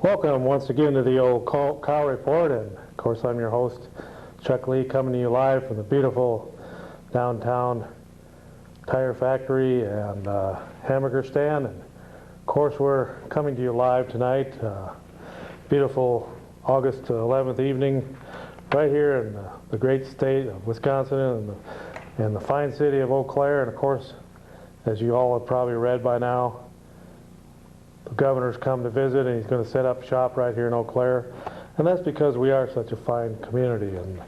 Welcome once again to the old Cow Report, and of course I'm your host, Chuck Lee, coming to you live from the beautiful downtown tire factory and hamburger stand. And of course we're coming to you live tonight, beautiful August 11th evening, right here in the great state of Wisconsin and the fine city of Eau Claire. And of course, as you all have probably read by now, the governor's come to visit, and he's going to set up shop right here in Eau Claire. And that's because we are such a fine community, and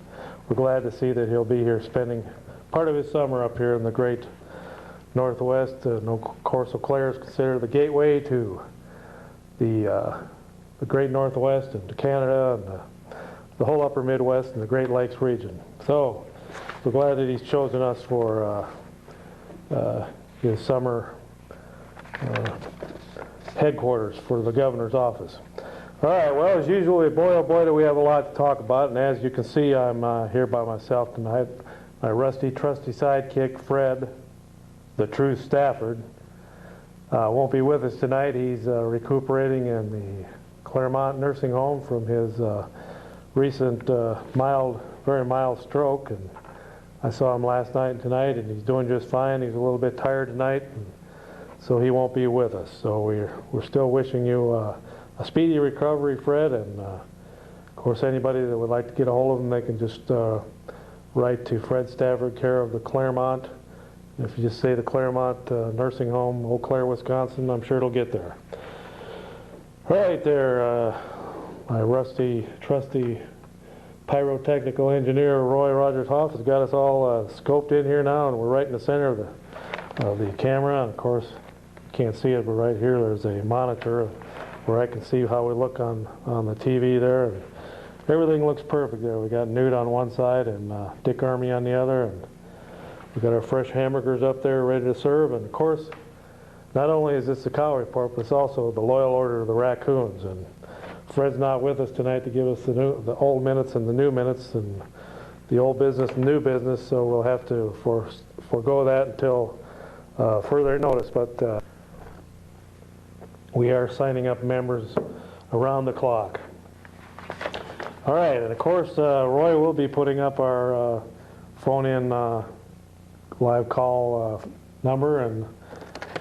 we're glad to see that he'll be here spending part of his summer up here in the great Northwest. And of course, Eau Claire is considered the gateway to the great Northwest and to Canada and the whole upper Midwest and the Great Lakes region. So we're glad that he's chosen us for his summer headquarters for the governor's office. All right, well, as usual, boy oh boy do we have a lot to talk about, and as you can see, I'm here by myself tonight. My rusty, trusty sidekick, Fred, the true Stafford, won't be with us tonight. He's recuperating in the Claremont nursing home from his recent very mild stroke, and I saw him last night and tonight, and he's doing just fine. He's a little bit tired tonight, so he won't be with us. So we're still wishing you a speedy recovery, Fred, and of course anybody that would like to get a hold of him, they can just write to Fred Stafford, care of the Claremont. If you just say the Claremont Nursing Home, Eau Claire, Wisconsin, I'm sure it'll get there. Right there, my rusty, trusty pyrotechnical engineer, Roy Rogers Hoff, has got us all scoped in here now, and we're right in the center of the camera. And of course, can't see it, but right here there's a monitor where I can see how we look on the TV there, and everything looks perfect there. We got Newt on one side and Dick Army on the other, and we got our fresh hamburgers up there ready to serve. And of course, not only is this the Cow Report, but it's also the Loyal Order of the Raccoons. And Fred's not with us tonight to give us the old minutes and the new minutes and the old business and new business, so we'll have to forego that until further notice. But we are signing up members around the clock. All right, and of course, Roy will be putting up our phone-in live call number, and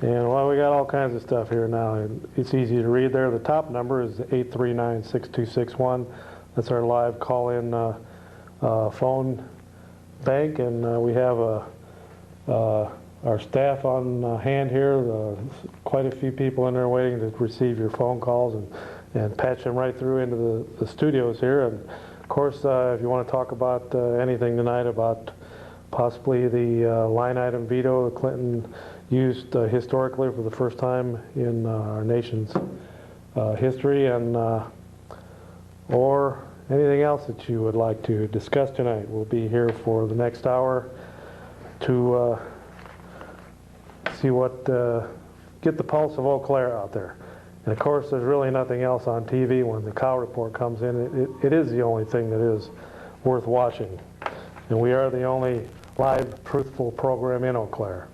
well, we got all kinds of stuff here now. And it's easy to read there. The top number is 839-6261. That's our live call-in phone bank, and we have our staff on hand here, quite a few people in there waiting to receive your phone calls and patch them right through into the studios here. And of course, if you want to talk about anything tonight about possibly the line item veto that Clinton used historically for the first time in our nation's history, and or anything else that you would like to discuss tonight, we'll be here for the next hour to see what, get the pulse of Eau Claire out there. And of course, there's really nothing else on TV when the Cow Report comes in. It is the only thing that is worth watching. And we are the only live, truthful program in Eau Claire.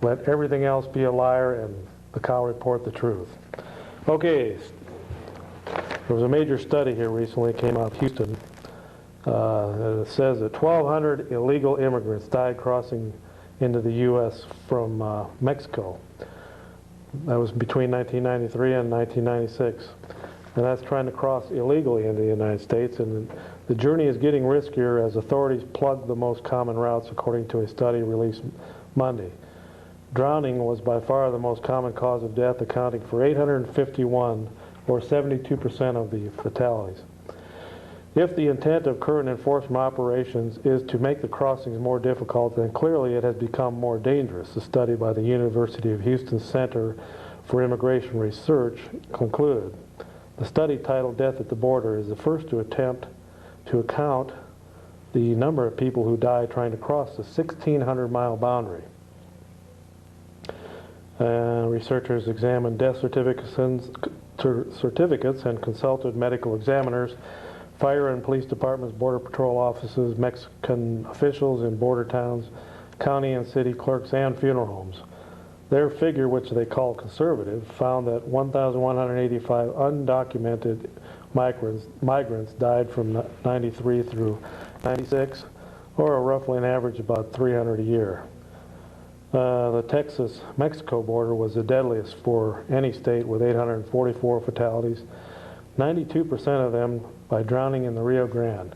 Let everything else be a liar and the Cow Report the truth. Okay, there was a major study here recently, came out of Houston. It says that 1,200 illegal immigrants died crossing into the U.S. from Mexico. That was between 1993 and 1996. And that's trying to cross illegally into the United States. And the journey is getting riskier as authorities plug the most common routes, according to a study released Monday. Drowning was by far the most common cause of death, accounting for 851, or 72% of the fatalities. If the intent of current enforcement operations is to make the crossings more difficult, then clearly it has become more dangerous. A study by the University of Houston Center for Immigration Research concluded. The study, titled Death at the Border, is the first to attempt to account the number of people who die trying to cross the 1,600-mile boundary. Researchers examined death certificates and consulted medical examiners, fire and police departments, border patrol offices, Mexican officials in border towns, county and city clerks, and funeral homes. Their figure, which they call conservative, found that 1,185 undocumented migrants died from 93 through 96, or roughly an average about 300 a year. The Texas-Mexico border was the deadliest for any state, with 844 fatalities, 92% of them by drowning in the Rio Grande.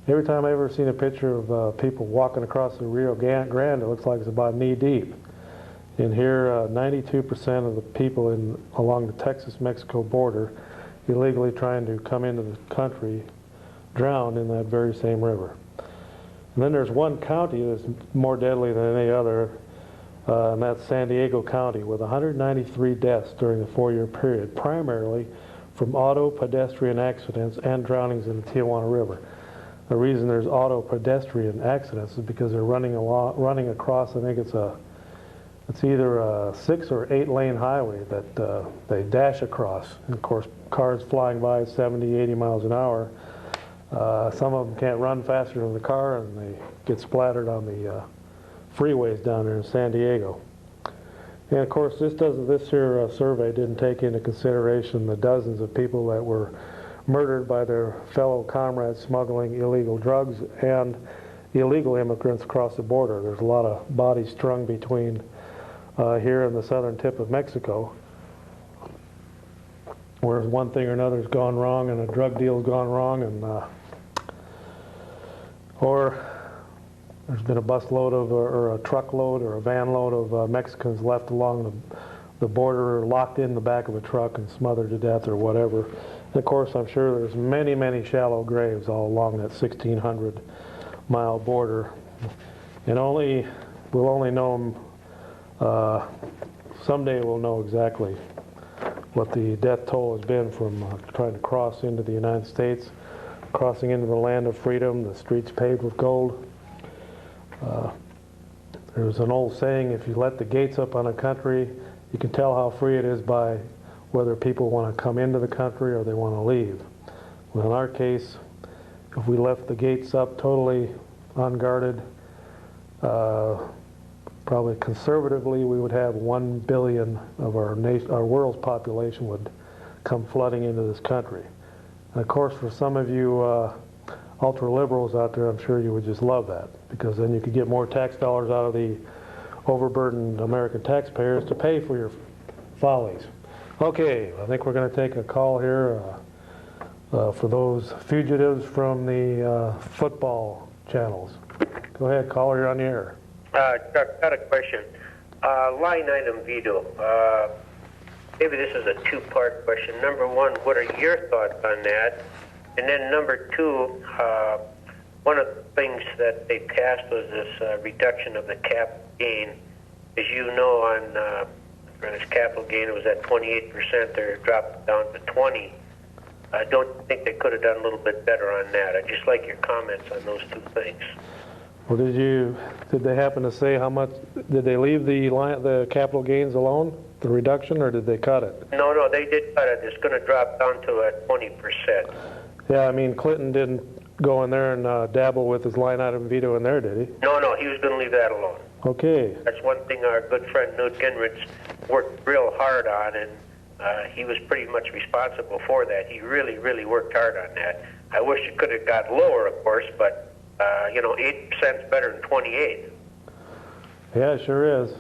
Every time I've ever seen a picture of people walking across the Rio Grande, it looks like it's about knee deep. And here, 92% of the people along the Texas-Mexico border illegally trying to come into the country drowned in that very same river. And then there's one county that's more deadly than any other, and that's San Diego County, with 193 deaths during the 4-year period, primarily from auto pedestrian accidents and drownings in the Tijuana River. The reason there's auto pedestrian accidents is because they're running across, I think it's either a 6 or 8 lane highway that they dash across. And of course, cars flying by 70, 80 miles an hour. Some of them can't run faster than the car, and they get splattered on the freeways down there in San Diego. And of course, this here survey didn't take into consideration the dozens of people that were murdered by their fellow comrades smuggling illegal drugs and illegal immigrants across the border. There's a lot of bodies strung between here and the southern tip of Mexico, where one thing or another's gone wrong and a drug deal's gone wrong, and or there's been a busload or a truckload or a van load of Mexicans left along the border, or locked in the back of a truck and smothered to death or whatever. And of course, I'm sure there's many, many shallow graves all along that 1,600-mile border. And we'll only know them, someday we'll know exactly what the death toll has been from trying to cross into the United States, crossing into the land of freedom, the streets paved with gold. There's an old saying, if you let the gates up on a country, you can tell how free it is by whether people want to come into the country or they want to leave. Well, in our case, if we left the gates up totally unguarded, probably conservatively, we would have 1 billion of our world's population would come flooding into this country. And of course, for some of you ultra-liberals out there, I'm sure you would just love that, because then you could get more tax dollars out of the overburdened American taxpayers to pay for your follies. Okay, I think we're going to take a call here for those fugitives from the football channels. Go ahead, caller, you're on the air. Chuck, got a question. Line item veto. Maybe this is a two-part question. Number one, what are your thoughts on that? And then number two, one of the things that they passed was this reduction of the cap gain. As you know, on this capital gain, it was at 28%. They're dropped down to 20%. I don't think they could have done a little bit better on that. I'd just like your comments on those two things. Well, did they happen to say how much, did they leave the capital gains alone, the reduction, or did they cut it? No, they did cut it. It's going to drop down to 20%. Yeah, I mean, Clinton didn't go in there and dabble with his line item veto in there, did he? No, he was going to leave that alone. Okay. That's one thing our good friend Newt Gingrich worked real hard on, and he was pretty much responsible for that. He really, really worked hard on that. I wish it could have got lower, of course, but 8% is better than 28. Yeah, it sure is.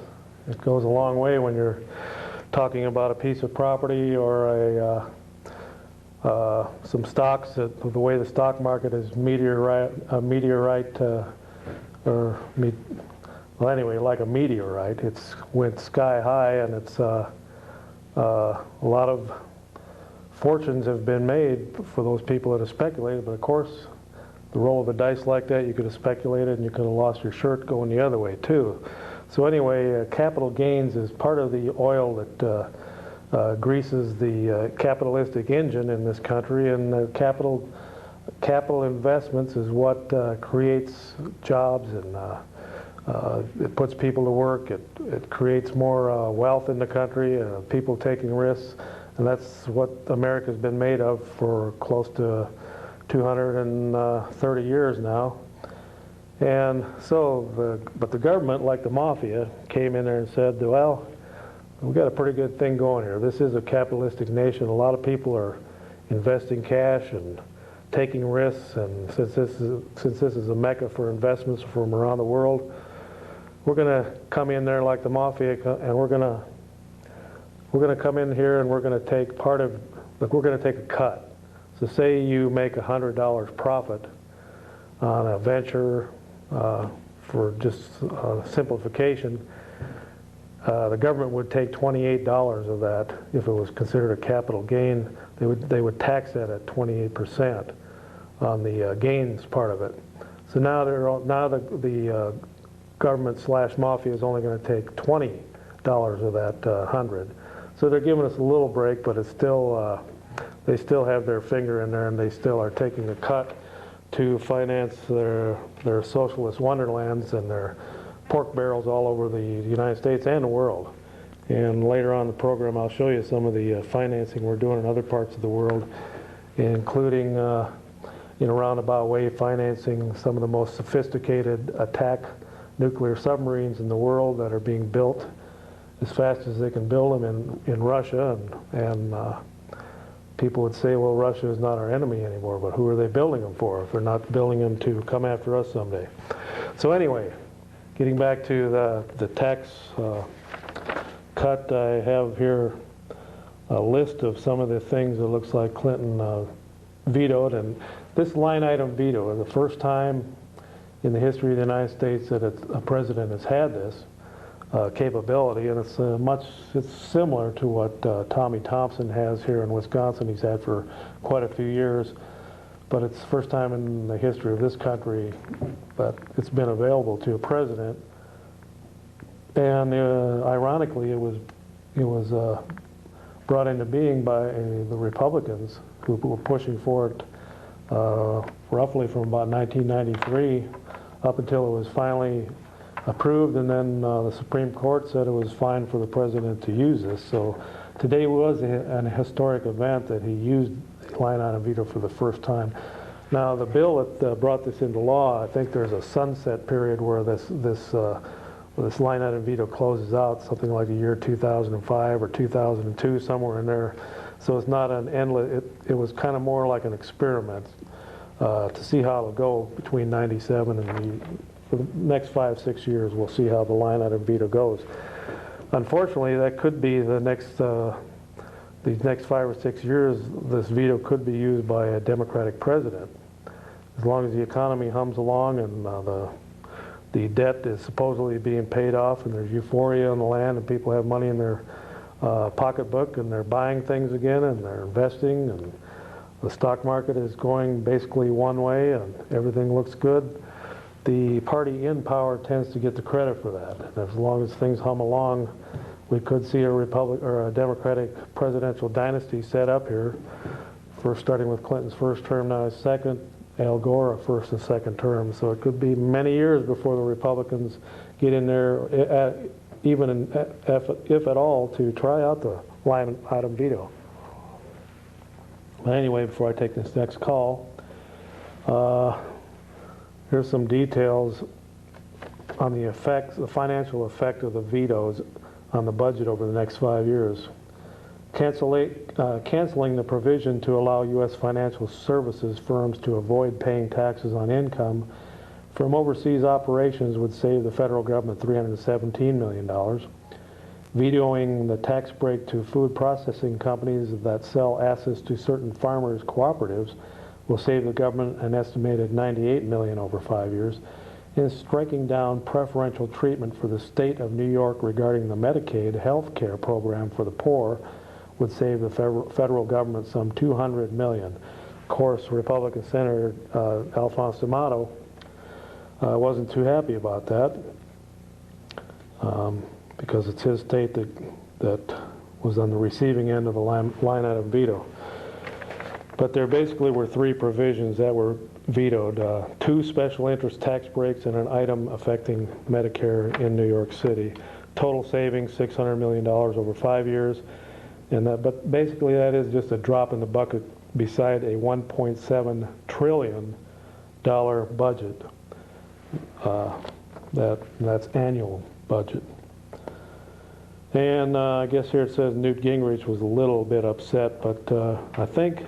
It goes a long way when you're talking about a piece of property or some stocks. The way the stock market is like a meteorite. It's went sky high, and it's a lot of fortunes have been made for those people that have speculated. But of course, the roll of the dice like that, you could have speculated and you could have lost your shirt going the other way too. So anyway, capital gains is part of the oil that greases the capitalistic engine in this country, and capital investments is what creates jobs, and it puts people to work. It creates more wealth in the country, people taking risks, and that's what America's been made of for close to 230 years now. And so, but the government, like the mafia, came in there and said, well, we've got a pretty good thing going here. This is a capitalistic nation. A lot of people are investing cash and taking risks, and since this is a mecca for investments from around the world, we're going to come in there like the mafia, and we're going to come in here and we're going to take we're going to take a cut. So say you make $100 profit on a venture, for just simplification, the government would take $28 of that if it was considered a capital gain. They would tax that at 28% on the gains part of it. So now the government / mafia is only going to take $20 of that 100. So they're giving us a little break, but it's still they still have their finger in there, and they still are taking a cut to finance their socialist wonderlands and their pork barrels all over the United States and the world. And later on in the program, I'll show you some of the financing we're doing in other parts of the world, including in a roundabout way financing some of the most sophisticated attack nuclear submarines in the world that are being built as fast as they can build them in Russia. And people would say, well, Russia is not our enemy anymore, but who are they building them for if they're not building them to come after us someday? So anyway, getting back to the tax cut, I have here a list of some of the things that looks like Clinton vetoed. And this line item veto is the first time in the history of the United States that a president has had this capability, and it's similar to what Tommy Thompson has here in Wisconsin. He's had for quite a few years, but it's the first time in the history of this country that it's been available to a president. And ironically, it was brought into being by the Republicans who were pushing for it roughly from about 1993 up until it was finally approved, and then the Supreme Court said it was fine for the president to use this. So today was an historic event that he used the line item veto for the first time. Now the bill that brought this into law, I think there's a sunset period where this line item veto closes out, something like the year 2005 or 2002, somewhere in there. So it's not an endless, it was kind of more like an experiment to see how it'll go between 97 and for the next 5-6 years. We'll see how the line item veto goes. Unfortunately, that could be these next 5 or 6 years, this veto could be used by a Democratic president. As long as the economy hums along and the debt is supposedly being paid off and there's euphoria in the land and people have money in their pocketbook and they're buying things again and they're investing and the stock market is going basically one way and everything looks good, the party in power tends to get the credit for that. And as long as things hum along, we could see a Democratic presidential dynasty set up here, first starting with Clinton's first term, now his second, Al Gore a first and second term. So it could be many years before the Republicans get in there, if at all, to try out the line item veto. But anyway, before I take this next call, here's some details on the financial effect of the vetoes on the budget over the next 5 years. Canceling the provision to allow U.S. financial services firms to avoid paying taxes on income from overseas operations would save the federal government $317 million. Vetoing the tax break to food processing companies that sell assets to certain farmers' cooperatives will save the government an estimated $98 million over 5 years. And striking down preferential treatment for the state of New York regarding the Medicaid health care program for the poor would save the federal government some $200 million. Of course, Republican Senator Alphonse D'Amato wasn't too happy about that because it's his state that was on the receiving end of the line item veto. But there basically were 3 provisions that were vetoed, 2 special interest tax breaks and an item affecting Medicare in New York City. Total savings, $600 million over 5 years. But basically that is just a drop in the bucket beside a $1.7 trillion budget. That's annual budget. And I guess here it says Newt Gingrich was a little bit upset, but I think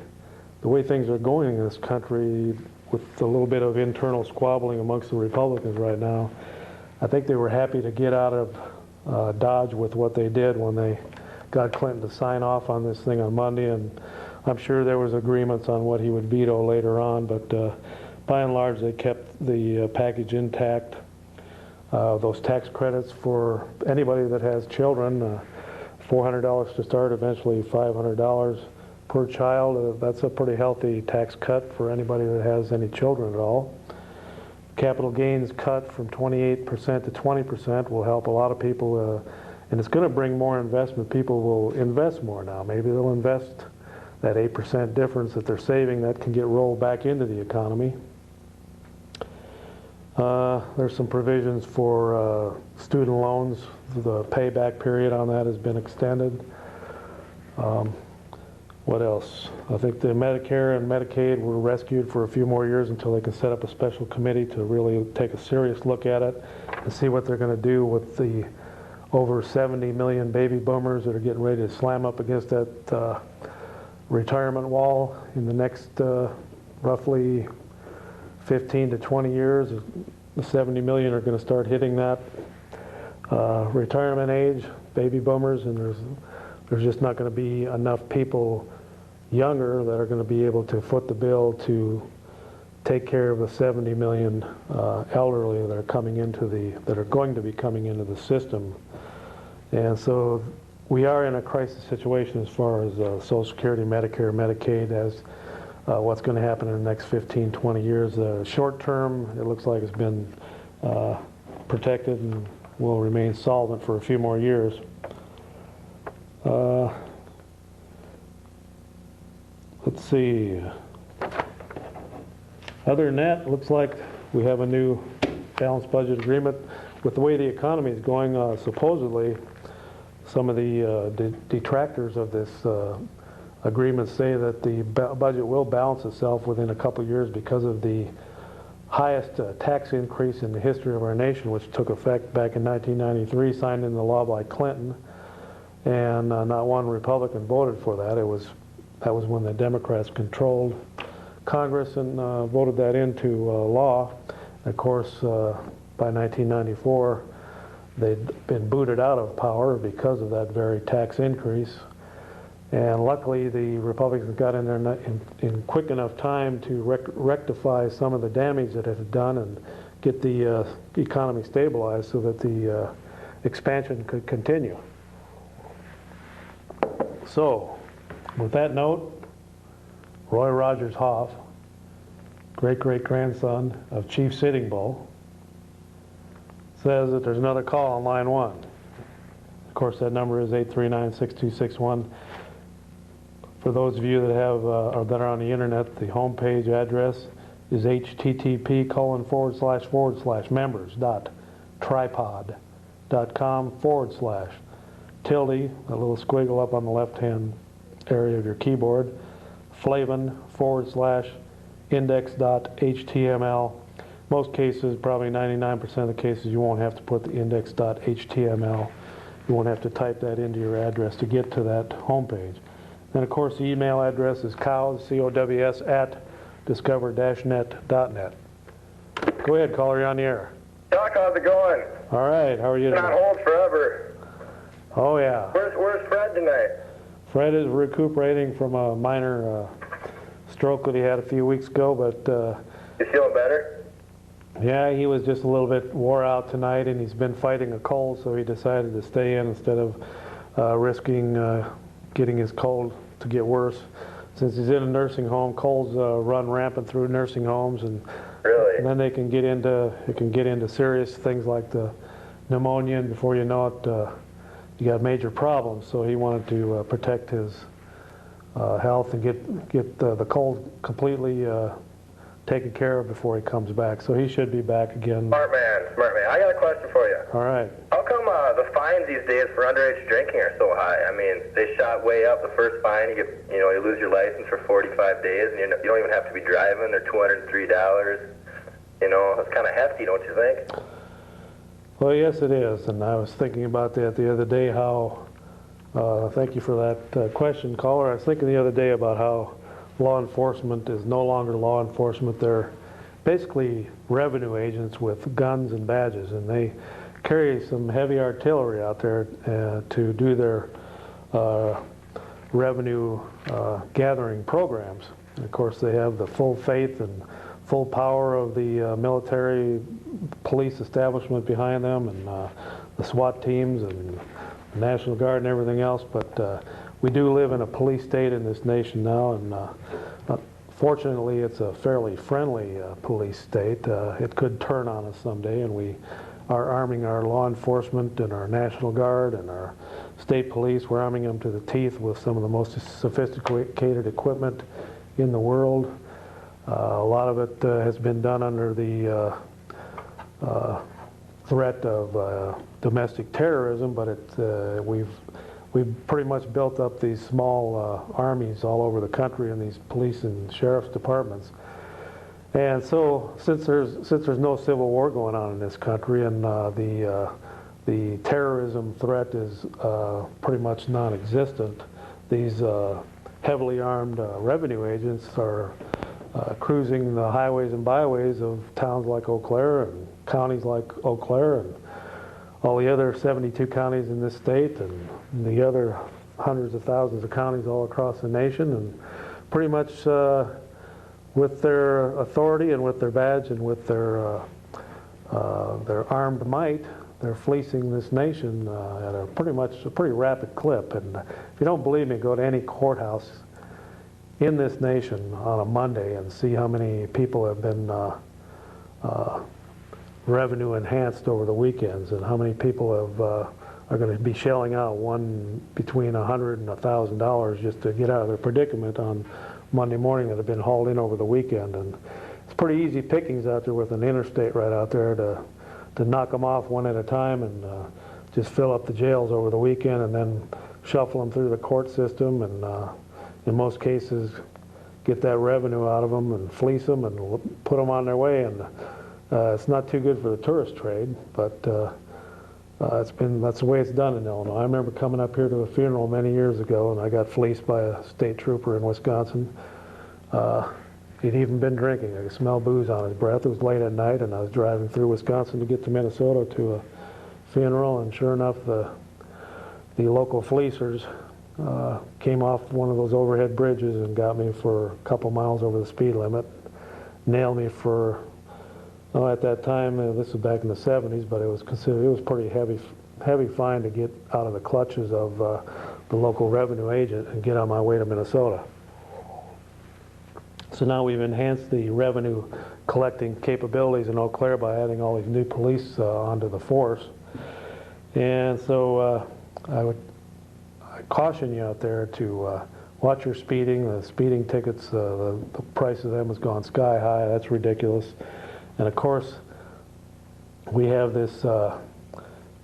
the way things are going in this country, with a little bit of internal squabbling amongst the Republicans right now, I think they were happy to get out of Dodge with what they did when they got Clinton to sign off on this thing on Monday, and I'm sure there was agreements on what he would veto later on, but by and large they kept the package intact. Those tax credits for anybody that has children, $400 to start, eventually $500 per child. That's a pretty healthy tax cut for anybody that has any children at all. Capital gains cut from 28% to 20% will help a lot of people, and it's going to bring more investment. People will invest more now. Maybe they'll invest that 8% difference that they're saving that can get rolled back into the economy. There's some provisions for student loans. The payback period on that has been extended. What else? I think the Medicare and Medicaid were rescued for a few more years until they can set up a special committee to really take a serious look at it and see what they're going to do with the over 70 million baby boomers that are getting ready to slam up against that retirement wall in the next roughly 15 to 20 years. The 70 million are going to start hitting that retirement age, baby boomers, and there's just not going to be enough people younger that are going to be able to foot the bill to take care of the 70 million elderly that are going to be coming into the system. And so we are in a crisis situation as far as Social Security, Medicare, Medicaid, as what's going to happen in the next 15, 20 years. Short term, it looks like it's been protected and will remain solvent for a few more years. Let's see. Other than that, it looks like we have a new balanced budget agreement. With the way the economy is going, supposedly, some of the detractors of this agreement say that the budget will balance itself within a couple of years because of the highest tax increase in the history of our nation, which took effect back in 1993, signed into law by Clinton, and not one Republican voted for that. That was when the Democrats controlled Congress and voted that into law. Of course, by 1994, they'd been booted out of power because of that very tax increase. And luckily, the Republicans got in there in quick enough time to rectify some of the damage that it had done and get the economy stabilized so that the expansion could continue. So, with that note, Roy Rogers Hoff, great-great-grandson of Chief Sitting Bull, says that there's another call on line 1. Of course, that number is 839-6261. For those of you that have or that are on the internet, the homepage address is http://members.tripod.com/tilde, a little squiggle up on the left-hand area of your keyboard, flavin/index.html. Most cases, probably 99% of the cases, you won't have to put the index.html. You won't have to type that into your address to get to that homepage. And of course, the email address is cows, C-O-W-S, @discover-net.net. Go ahead, caller, you're on the air. Doc, how's it going? All right, how are you Been on today? hold forever. Oh, yeah. Where's Fred tonight? Fred is recuperating from a minor stroke that he had a few weeks ago, but You feeling better? yeah, he was just a little bit wore out tonight, and he's been fighting a cold, so he decided to stay in instead of risking getting his cold to get worse. Since he's in a nursing home, colds run rampant through nursing homes, and Really? then it can get into serious things like the pneumonia, and before you know it, you got major problems. So he wanted to protect his health and get the cold completely taken care of before he comes back. So he should be back again. Smart man. I got a question for you. All right. How come the fines these days for underage drinking are so high? I mean, they shot way up. The first fine, you lose your license for 45 days, and you don't even have to be driving. They're $203. It's kind of hefty, don't you think? Well, yes, it is, and I was thinking about that the other day, how, thank you for that question, caller. I was thinking the other day about how law enforcement is no longer law enforcement. They're basically revenue agents with guns and badges, and they carry some heavy artillery out there to do their revenue gathering programs. And of course, they have the full faith and full power of the military police establishment behind them, and the SWAT teams and the National Guard and everything else. But we do live in a police state in this nation now, and fortunately it's a fairly friendly police state. It could turn on us someday, and we are arming our law enforcement and our National Guard and our state police. We're arming them to the teeth with some of the most sophisticated equipment in the world. A lot of it has been done under the threat of domestic terrorism, but we've pretty much built up these small armies all over the country in these police and sheriff's departments. And so, since there's no civil war going on in this country, and the terrorism threat is pretty much non-existent, these heavily armed revenue agents are cruising the highways and byways of towns like Eau Claire and counties like Eau Claire and all the other 72 counties in this state and the other hundreds of thousands of counties all across the nation, and pretty much with their authority and with their badge and with their armed might, they're fleecing this nation at a pretty rapid clip. And if you don't believe me, go to any courthouse in this nation on a Monday and see how many people have been revenue enhanced over the weekends, and how many people are going to be shelling out between $100 and $1,000 just to get out of their predicament on Monday morning that have been hauled in over the weekend. And it's pretty easy pickings out there with an interstate right out there to knock them off one at a time and just fill up the jails over the weekend and then shuffle them through the court system, and in most cases get that revenue out of them and fleece them and put them on their way. And it's not too good for the tourist trade, but that's the way it's done in Illinois. I remember coming up here to a funeral many years ago, and I got fleeced by a state trooper in Wisconsin. He'd even been drinking. I could smell booze on his breath. It was late at night, and I was driving through Wisconsin to get to Minnesota to a funeral, and sure enough, the local fleecers came off one of those overhead bridges and got me for a couple miles over the speed limit, nailed me for, at that time, this was back in the 70s, but it was pretty heavy fine to get out of the clutches of the local revenue agent and get on my way to Minnesota. So now we've enhanced the revenue collecting capabilities in Eau Claire by adding all these new police onto the force. And so I caution you out there to watch your speeding. The speeding tickets, the price of them has gone sky high. That's ridiculous. And of course, we have this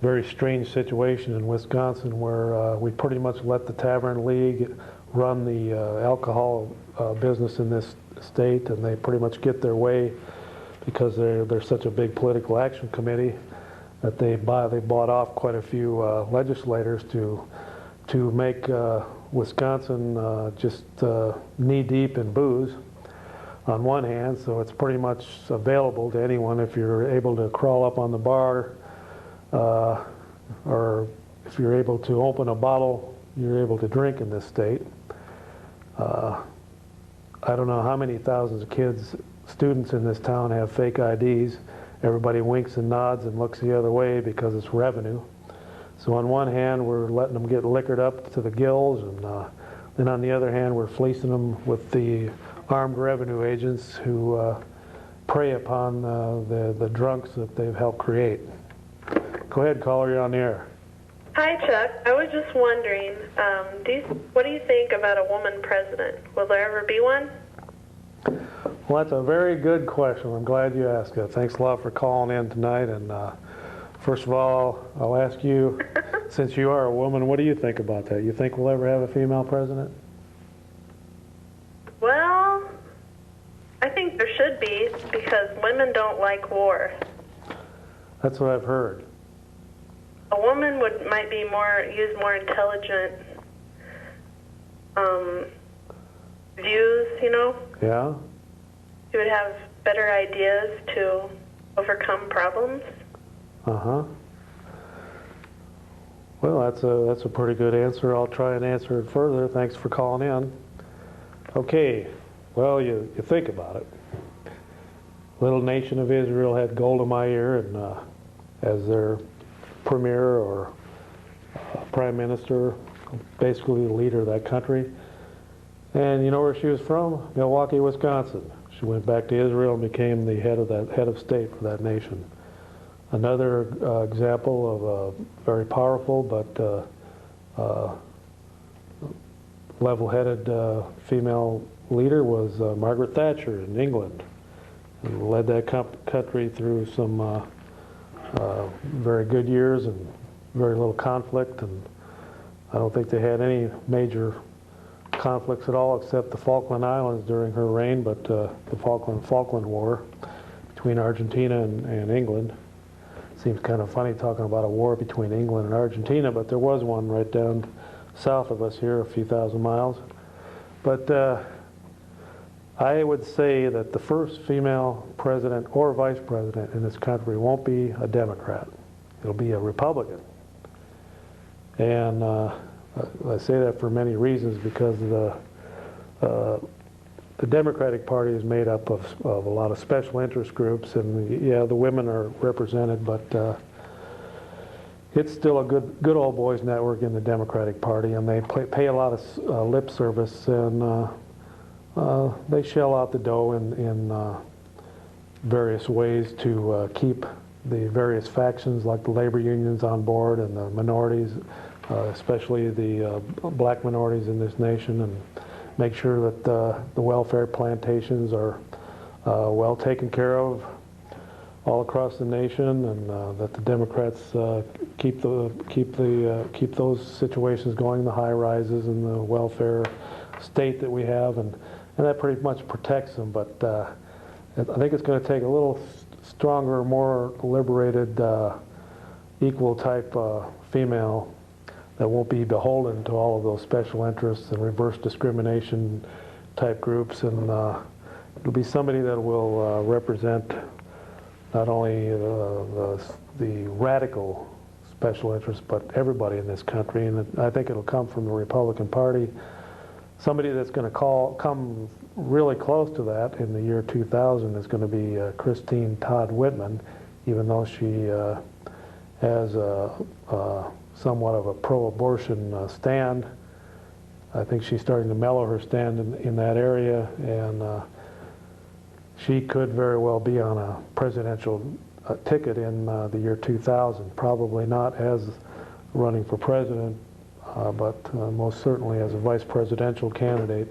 very strange situation in Wisconsin where we pretty much let the Tavern League run the alcohol business in this state, and they pretty much get their way because they're such a big political action committee that they bought off quite a few legislators to make Wisconsin just knee-deep in booze on one hand, so it's pretty much available to anyone if you're able to crawl up on the bar, or if you're able to open a bottle, you're able to drink in this state. I don't know how many thousands of students in this town have fake IDs. Everybody winks and nods and looks the other way because it's revenue. So on one hand, we're letting them get liquored up to the gills, and then on the other hand, we're fleecing them with the armed revenue agents who prey upon the drunks that they've helped create. Go ahead, caller, you're on the air. Hi, Chuck. I was just wondering, what do you think about a woman president? Will there ever be one? Well, that's a very good question. I'm glad you asked it. Thanks a lot for calling in tonight. And first of all, I'll ask you, since you are a woman, what do you think about that? You think we'll ever have a female president? Well, I think there should be, because women don't like war. That's what I've heard. a woman might be use more intelligent views, you know? Yeah? She would have better ideas to overcome problems. Uh-huh. Well, that's a pretty good answer. I'll try and answer it further. Thanks for calling in. Okay, well, you think about it. Little nation of Israel had Golda Meir and as their premier or prime minister, basically the leader of that country. And you know where she was from? Milwaukee, Wisconsin. She went back to Israel and became the head of state for that nation. Another example of a very powerful but level-headed female leader was Margaret Thatcher in England, who led that country through some very good years and very little conflict. And I don't think they had any major conflicts at all except the Falkland Islands during her reign, but the Falkland War between Argentina and England. Seems kind of funny talking about a war between England and Argentina, but there was one right down south of us here, a few thousand miles. But I would say that the first female president or vice president in this country won't be a Democrat. It'll be a Republican. And I say that for many reasons, because the Democratic Party is made up of a lot of special interest groups, and yeah, the women are represented, but it's still a good old boys network in the Democratic Party, and they pay a lot of lip service, and they shell out the dough in various ways to keep the various factions like the labor unions on board, and the minorities, especially the black minorities in this nation, and make sure that the welfare plantations are well taken care of all across the nation, and that the Democrats keep those situations going, the high rises and the welfare state that we have, and that pretty much protects them. But I think it's going to take a little stronger, more liberated, equal type female that won't be beholden to all of those special interests and reverse discrimination type groups, and it'll be somebody that will represent not only the radical special interests, but everybody in this country. And I think it'll come from the Republican Party. Somebody that's going to come really close to that in the year 2000 is going to be Christine Todd Whitman, even though she has somewhat of a pro-abortion stand. I think she's starting to mellow her stand in that area, and she could very well be on a presidential ticket in the year 2000. Probably not as running for president, but most certainly as a vice presidential candidate.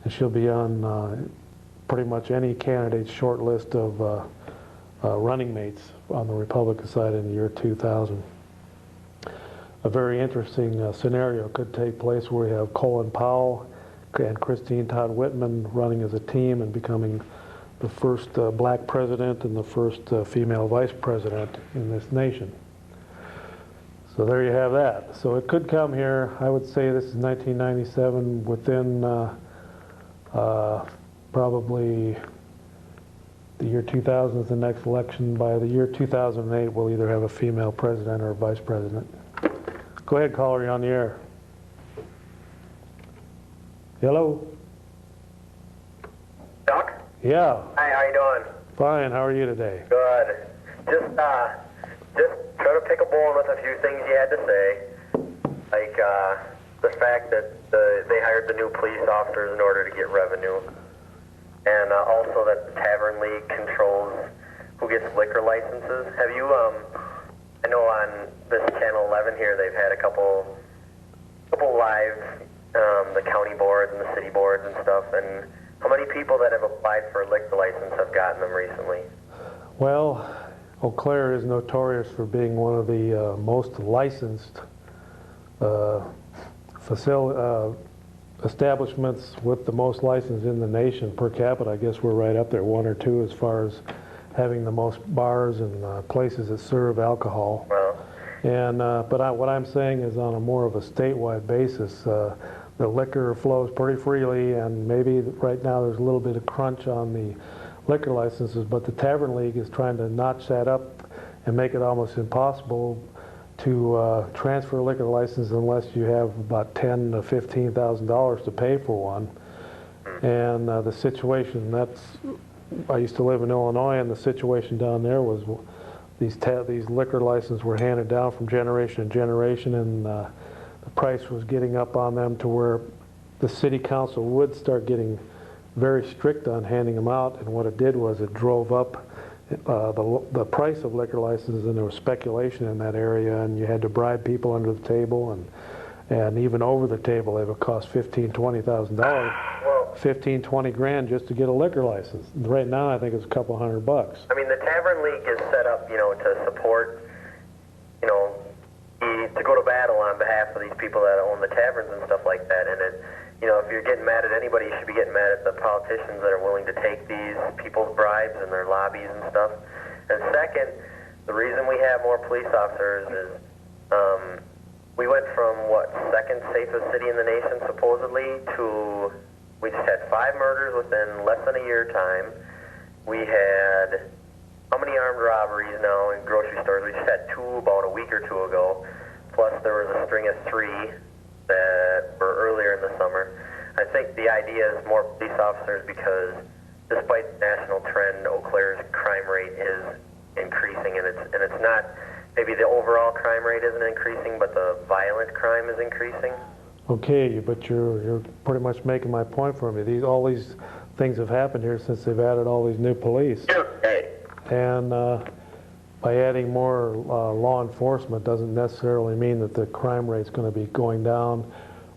And she'll be on pretty much any candidate's short list of running mates on the Republican side in the year 2000. A very interesting scenario could take place where we have Colin Powell and Christine Todd Whitman running as a team and becoming the first black president and the first female vice president in this nation. So there you have that. So it could come here. I would say this is 1997. Within probably the year 2000 is the next election. By the year 2008, we'll either have a female president or a vice president. Go ahead, caller, you're on the air. Hello? Doc? Yeah. Hi, how you doing? Fine, how are you today? Good. Just try to pick a bone with a few things you had to say, like the fact that they hired the new police officers in order to get revenue, and also that the Tavern League controls who gets liquor licenses. Have you, I know on this Channel 11 here they've had a couple live, the county boards and the city boards and stuff, and how many people that have applied for a liquor license have gotten them recently? Well, Eau Claire is notorious for being one of the most licensed establishments with the most license in the nation per capita. I guess we're right up there, 1 or 2, as far as having the most bars and places that serve alcohol. Well, And, what I'm saying is on a more of a statewide basis, the liquor flows pretty freely, and maybe right now there's a little bit of crunch on the liquor licenses, but the Tavern League is trying to notch that up and make it almost impossible to transfer a liquor license unless you have about $10,000 to $15,000 to pay for one. And the situation, I used to live in Illinois, and the situation down there was these liquor licenses were handed down from generation to generation, and the price was getting up on them to where the city council would start getting very strict on handing them out, and what it did was it drove up the price of liquor licenses, and there was speculation in that area, and you had to bribe people under the table, and even over the table they would cost $15,000 to $20,000, Well, 15, 20 grand just to get a liquor license. Right now I think it's a couple $100. I mean, the Tavern League is set up, to support, to go to battle on behalf of these people that own the taverns and stuff like that. And if you're getting mad at anybody, you should be getting mad at the politicians that are willing to take these people's bribes and their lobbies and stuff. And second, the reason we have more police officers is we went from, second safest city in the nation, supposedly, to we just had 5 murders within less than a year time. We had how many armed robberies now in grocery stores? We just had 2 about a week or 2 ago. Plus there was a string of 3 that were earlier in the summer. I think the idea is more police officers because despite the national trend, Eau Claire's crime rate is increasing, and it's not, maybe the overall crime rate isn't increasing, but the violent crime is increasing. Okay, but you're pretty much making my point for me. All these things have happened here since they've added all these new police. Okay. And by adding more law enforcement doesn't necessarily mean that the crime rate's going to be going down,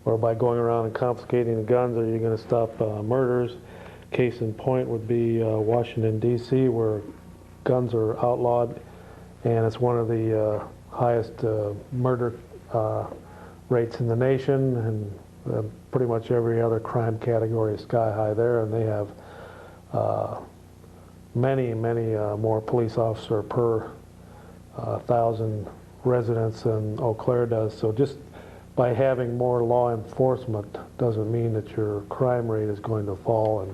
or by going around and confiscating the guns are you going to stop murders. Case in point would be Washington, D.C., where guns are outlawed, and it's one of the highest murder rates in the nation, and pretty much every other crime category is sky high there, and they have many more police officer per 1,000 residents than Eau Claire does. So just by having more law enforcement doesn't mean that your crime rate is going to fall,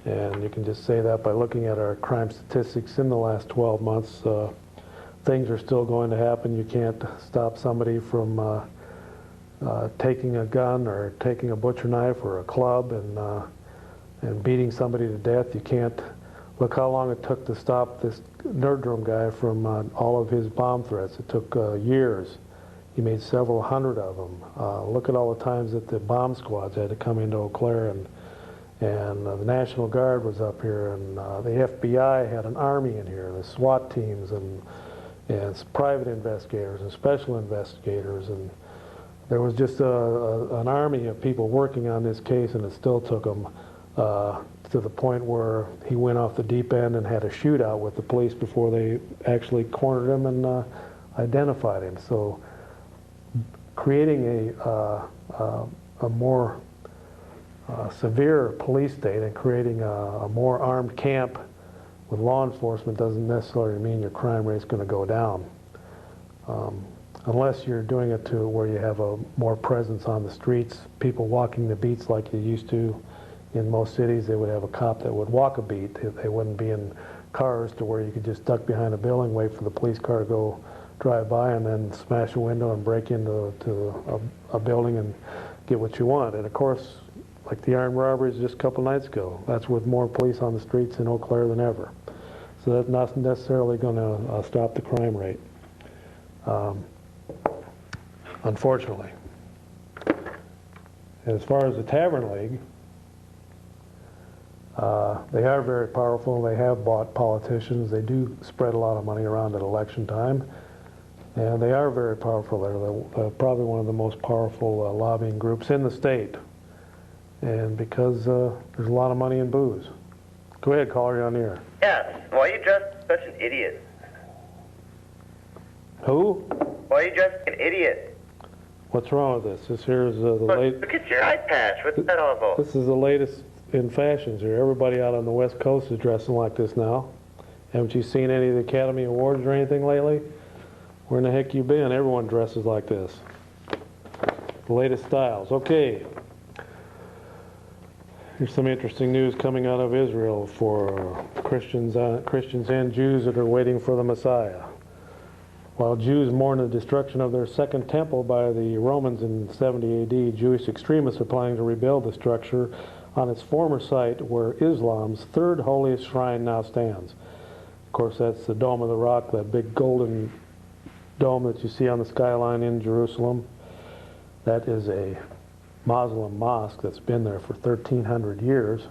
and you can just say that by looking at our crime statistics in the last 12 months. Things are still going to happen. You can't stop somebody from taking a gun or taking a butcher knife or a club and beating somebody to death. You can't. Look how long it took to stop this Nerdrum guy from all of his bomb threats. It took years. He made several hundred of them. Look at all the times that the bomb squads had to come into Eau Claire, and the National Guard was up here, and the FBI had an army in here, the SWAT teams, and private investigators and special investigators, and there was just an army of people working on this case, and it still took them to the point where he went off the deep end and had a shootout with the police before they actually cornered him and identified him. So creating a more severe police state and creating a more armed camp with law enforcement doesn't necessarily mean your crime rate's going to go down. Unless you're doing it to where you have a more presence on the streets, people walking the beats like you used to. In most cities, they would have a cop that would walk a beat. They wouldn't be in cars to where you could just duck behind a building, wait for the police car to go drive by, and then smash a window and break into a building and get what you want. And of course, like the armed robberies just a couple nights ago, that's with more police on the streets in Eau Claire than ever. So that's not necessarily going to stop the crime rate, unfortunately. As far as the Tavern League, they are very powerful. They have bought politicians. They do spread a lot of money around at election time. And they are very powerful. They're probably one of the most powerful lobbying groups in the state. And because there's a lot of money in booze. Go ahead, caller, you're on the air. Yes. Why are you dressed such an idiot? Who? Why are you dressed like an idiot? What's wrong with this? This here is the latest. Look at your eye patch. What's that all about? This is the latest in fashions here. Everybody out on the West Coast is dressing like this now. Haven't you seen any of the Academy Awards or anything lately? Where in the heck you been? Everyone dresses like this. The latest styles. Okay. Here's some interesting news coming out of Israel for Christians and Jews that are waiting for the Messiah. While Jews mourn the destruction of their second temple by the Romans in 70 AD, Jewish extremists are planning to rebuild the structure on its former site where Islam's third holiest shrine now stands. Of course, that's the Dome of the Rock, that big golden dome that you see on the skyline in Jerusalem. That is a Muslim mosque that's been there for 1,300 years.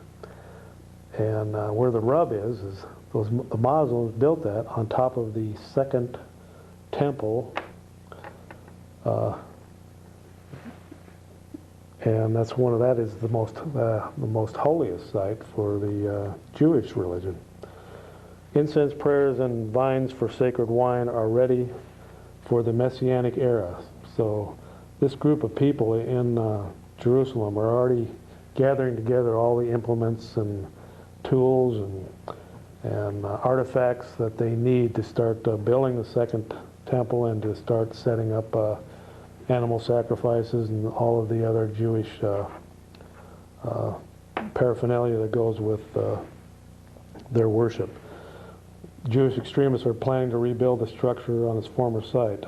And where the rub is the Muslims built that on top of the second temple, and that is the most holiest site for the Jewish religion. Incense, prayers, and vines for sacred wine are ready for the Messianic era. So this group of people in Jerusalem are already gathering together all the implements and tools and artifacts that they need to start building the second temple and to start setting up animal sacrifices and all of the other Jewish paraphernalia that goes with their worship. Jewish extremists are planning to rebuild the structure on its former site.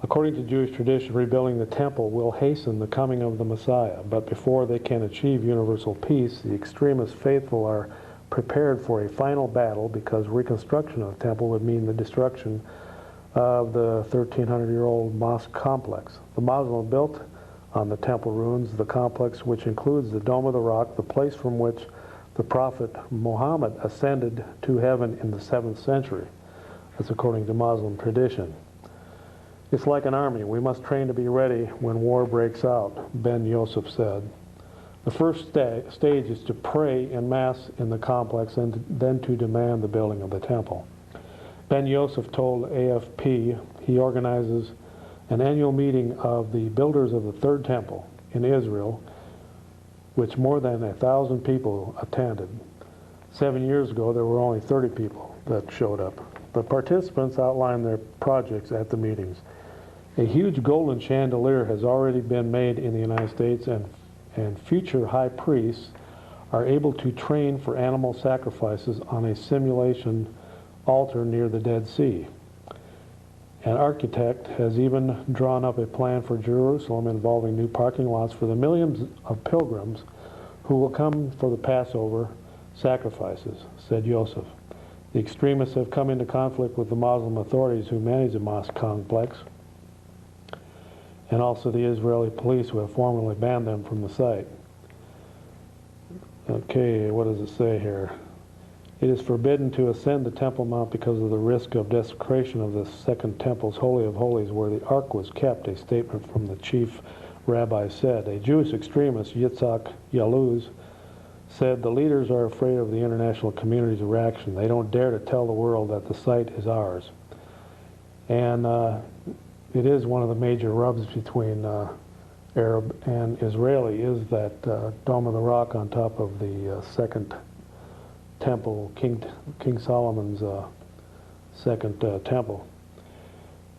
According to Jewish tradition, rebuilding the temple will hasten the coming of the Messiah, but before they can achieve universal peace, the extremist faithful are prepared for a final battle because reconstruction of the temple would mean the destruction of the 1,300-year-old mosque complex. The Muslim built on the temple ruins the complex, which includes the Dome of the Rock, the place from which the Prophet Muhammad ascended to heaven in the 7th century. That's according to Muslim tradition. It's like an army. We must train to be ready when war breaks out, Ben Yosef said. The first stage is to pray en masse in the complex and then to demand the building of the temple. Ben Yosef told AFP he organizes an annual meeting of the builders of the third temple in Israel, which more than 1,000 people attended. 7 years ago, there were only 30 people that showed up. The participants outlined their projects at the meetings. A huge golden chandelier has already been made in the United States, and future high priests are able to train for animal sacrifices on a simulation altar near the Dead Sea. An architect has even drawn up a plan for Jerusalem involving new parking lots for the millions of pilgrims who will come for the Passover sacrifices, said Yosef. The extremists have come into conflict with the Muslim authorities who manage the mosque complex, and also the Israeli police who have formally banned them from the site. Okay, what does it say here? It is forbidden to ascend the Temple Mount because of the risk of desecration of the second temple's Holy of Holies where the Ark was kept, a statement from the chief rabbi said. A Jewish extremist, Yitzhak Yaluz, said the leaders are afraid of the international community's reaction. They don't dare to tell the world that the site is ours. And it is one of the major rubs between Arab and Israeli is that Dome of the Rock on top of the second temple, King Solomon's second temple.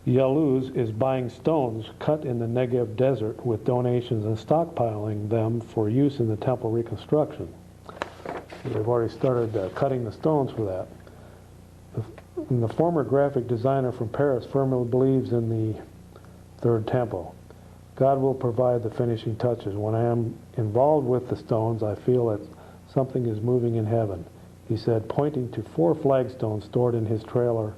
Yaluz is buying stones cut in the Negev desert with donations and stockpiling them for use in the temple reconstruction. They've already started cutting the stones for that. The former graphic designer from Paris firmly believes in the third temple. God will provide the finishing touches. When I am involved with the stones, I feel that something is moving in heaven, he said, pointing to 4 flagstones stored in his trailer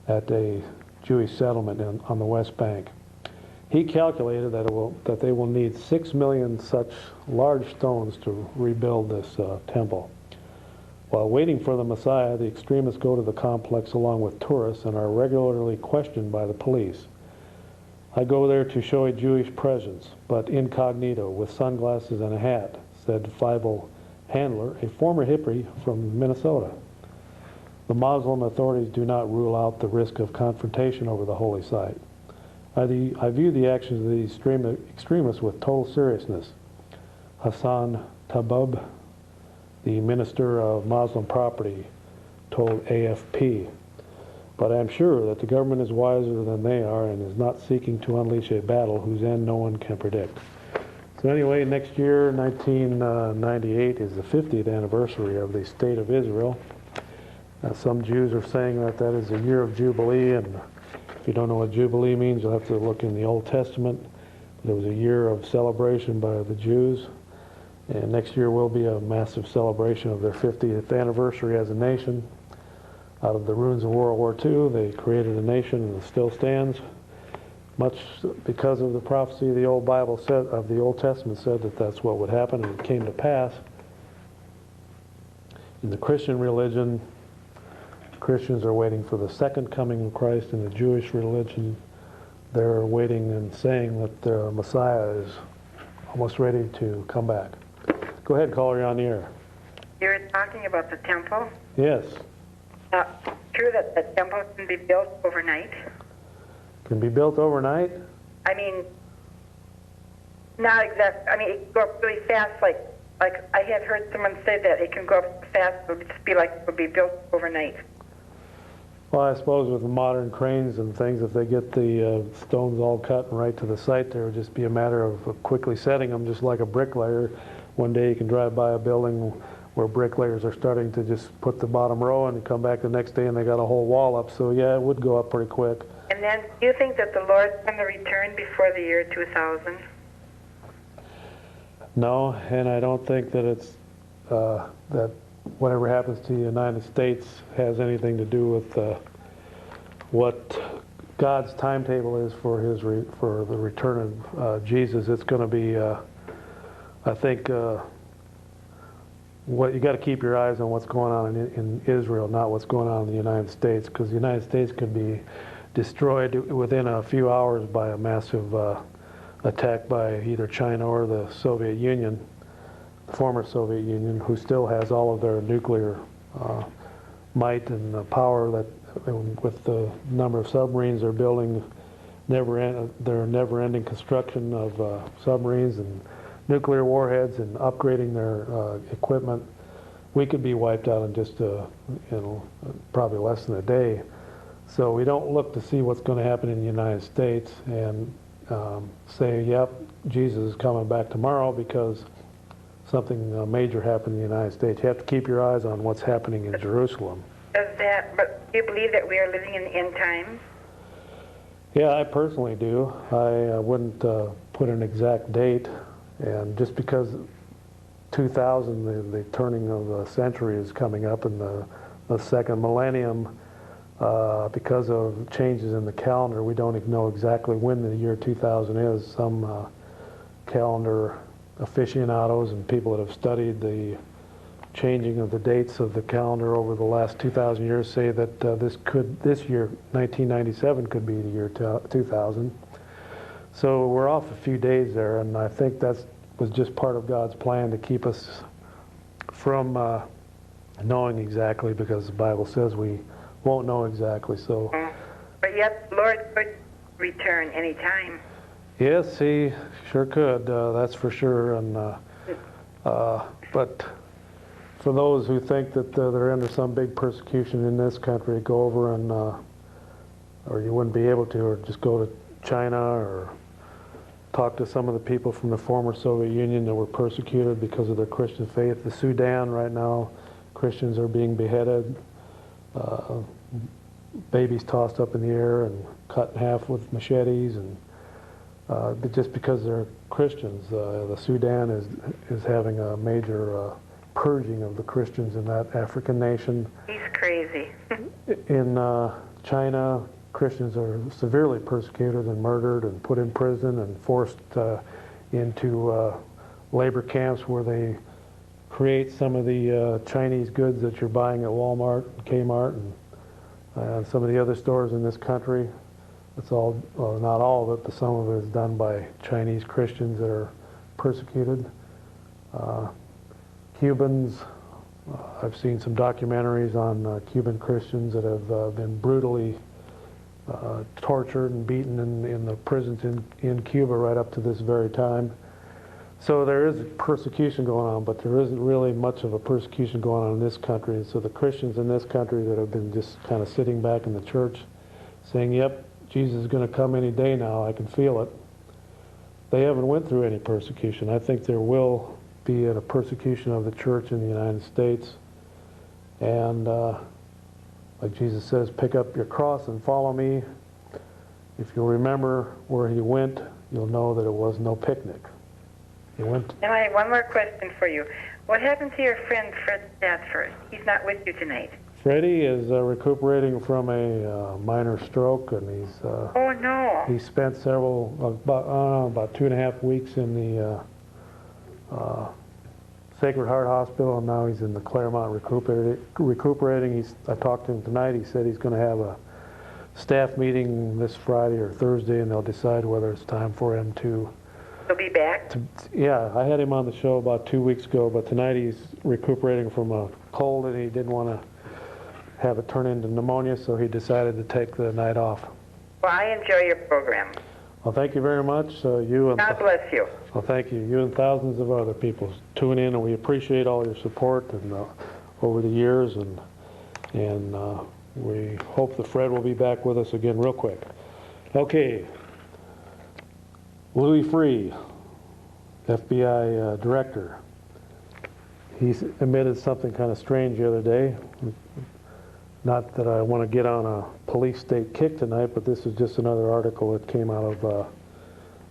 at a Jewish settlement on the West Bank. He calculated that they will need 6 million such large stones to rebuild this temple. While waiting for the Messiah, the extremists go to the complex along with tourists and are regularly questioned by the police. I go there to show a Jewish presence, but incognito, with sunglasses and a hat, said Fievel Handler, a former hippie from Minnesota. The Muslim authorities do not rule out the risk of confrontation over the holy site. I view the actions of the extremists with total seriousness. Hassan Tabub, the Minister of Muslim Property, told AFP. But I'm sure that the government is wiser than they are and is not seeking to unleash a battle whose end no one can predict. So anyway, next year, 1998, is the 50th anniversary of the State of Israel. Some Jews are saying that that is a year of Jubilee, and if you don't know what Jubilee means, you'll have to look in the Old Testament. It was a year of celebration by the Jews, and next year will be a massive celebration of their 50th anniversary as a nation. Out of the ruins of World War II, they created a nation, and it still stands. Much because of the prophecy of the old Bible said, of the Old Testament said that that's what would happen, and it came to pass. In the Christian religion, Christians are waiting for the second coming of Christ. In the Jewish religion, they're waiting and saying that the Messiah is almost ready to come back. Go ahead, caller, you're on the air. You're talking about the temple. Yes. True that the temple can be built overnight. Can be built overnight? I mean, not exact. I mean, it can go up really fast. Like I had heard someone say that it can go up fast. It would just be like it would be built overnight. Well, I suppose with the modern cranes and things, if they get the stones all cut and right to the site, there would just be a matter of quickly setting them, just like a bricklayer. One day you can drive by a building where bricklayers are starting to just put the bottom row and come back the next day and they got a whole wall up. So yeah, it would go up pretty quick. And then, do you think that the Lord's going to return before the year 2000? No, and I don't think that it's that whatever happens to the United States has anything to do with what God's timetable is for his for the return of Jesus. It's going to be, I think, what you got to keep your eyes on what's going on in Israel, not what's going on in the United States, because the United States could be destroyed within a few hours by a massive attack by either China or the Soviet Union, the former Soviet Union, who still has all of their nuclear might and power. That with the number of submarines they're building, their never-ending construction of submarines and nuclear warheads and upgrading their equipment, we could be wiped out in just probably less than a day. So we don't look to see what's going to happen in the United States and say, yep, Jesus is coming back tomorrow because something major happened in the United States. You have to keep your eyes on what's happening in Jerusalem. But do you believe that we are living in the end times? Yeah, I personally do. I wouldn't put an exact date, and just because 2000, the turning of the century is coming up in the second millennium, because of changes in the calendar, we don't even know exactly when the year 2000 is. Some calendar aficionados and people that have studied the changing of the dates of the calendar over the last 2,000 years say that this year, 1997, could be the year 2000. So we're off a few days there, and I think that was just part of God's plan to keep us from knowing exactly, because the Bible says we won't know exactly. So, but yet the Lord could return any time. Yes, he sure could. That's for sure. And but for those who think that they're under some big persecution in this country, go over and, or you wouldn't be able to, or just go to China or talk to some of the people from the former Soviet Union that were persecuted because of their Christian faith. The Sudan right now, Christians are being beheaded, babies tossed up in the air and cut in half with machetes, and but just because they're Christians. The Sudan is having a major purging of the Christians in that African nation. He's crazy. In China, Christians are severely persecuted and murdered and put in prison and forced into labor camps where they create some of the Chinese goods that you're buying at Walmart, Kmart, and some of the other stores in this country. It's all, well, not all of it, but some of it is done by Chinese Christians that are persecuted. Cubans, I've seen some documentaries on Cuban Christians that have been brutally tortured and beaten in the prisons in Cuba right up to this very time. So there is persecution going on, but there isn't really much of a persecution going on in this country. And so the Christians in this country that have been just kind of sitting back in the church saying, yep, Jesus is going to come any day now, I can feel it. They haven't went through any persecution. I think there will be a persecution of the church in the United States. And like Jesus says, pick up your cross and follow me. If you'll remember where he went, you'll know that it was no picnic. He went. Now I have one more question for you. What happened to your friend Fred Stafford? He's not with you tonight. Freddie is recuperating from a minor stroke, and he's Oh no. he spent about 2.5 weeks in the Sacred Heart Hospital, and now he's in the Claremont recuperating. I talked to him tonight. He said he's going to have a staff meeting this Friday or Thursday, and they'll decide whether it's time for him to. He'll be back? Yeah, I had him on the show about 2 weeks ago, but tonight he's recuperating from a cold, and he didn't want to have it turn into pneumonia, so he decided to take the night off. Well, I enjoy your program. Well, thank you very much. You and God bless you. Well, thank you. You and thousands of other people tune in, and we appreciate all your support and over the years, and we hope that Fred will be back with us again real quick. Okay. Louis Freeh, FBI director. He admitted something kind of strange the other day. Not that I want to get on a police state kick tonight, but this is just another article that came out of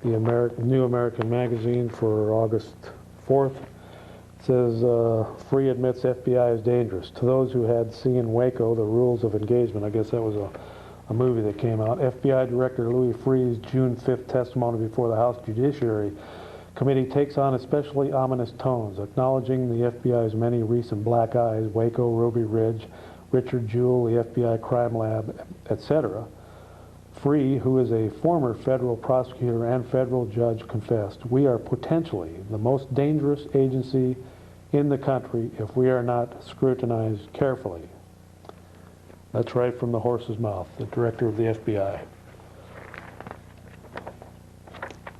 the New American Magazine for August 4th. It says, Freeh admits FBI is dangerous. To those who had seen Waco, the rules of engagement, I guess that was a movie that came out. FBI Director Louis Freeh's June 5th testimony before the House Judiciary Committee takes on especially ominous tones, acknowledging the FBI's many recent black eyes, Waco, Ruby Ridge, Richard Jewell, the FBI Crime Lab, etc. Freeh, who is a former federal prosecutor and federal judge, confessed, "We are potentially the most dangerous agency in the country if we are not scrutinized carefully." That's right from the horse's mouth, the director of the FBI.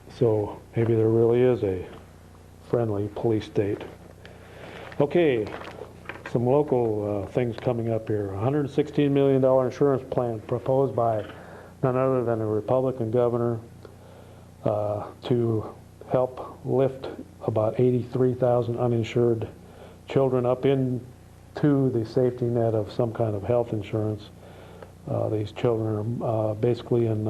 So maybe there really is a friendly police state. Okay. Some local things coming up here. $116 million insurance plan proposed by none other than a Republican governor to help lift about 83,000 uninsured children up into the safety net of some kind of health insurance. These children are basically in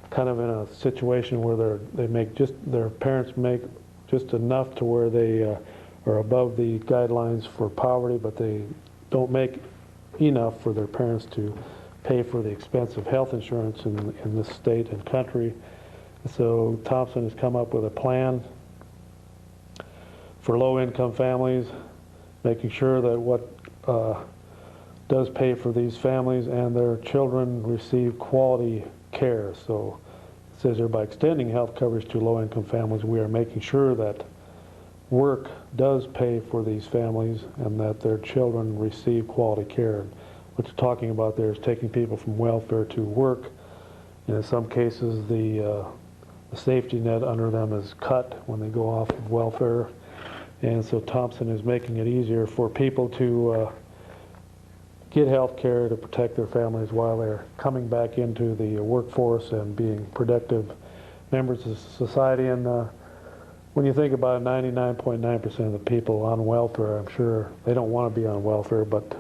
kind of in a situation where their parents make just enough to where they are above the guidelines for poverty, but they don't make enough for their parents to pay for the expense of health insurance in this state and country. So Thompson has come up with a plan for low-income families, making sure that what does pay for these families and their children receive quality care. So it says here, by extending health coverage to low-income families, we are making sure that work does pay for these families and that their children receive quality care. What you're talking about there is taking people from welfare to work, and in some cases the safety net under them is cut when they go off of welfare, and so Thompson is making it easier for people to get health care to protect their families while they're coming back into the workforce and being productive members of society. And when you think about 99.9% of the people on welfare, I'm sure they don't want to be on welfare, but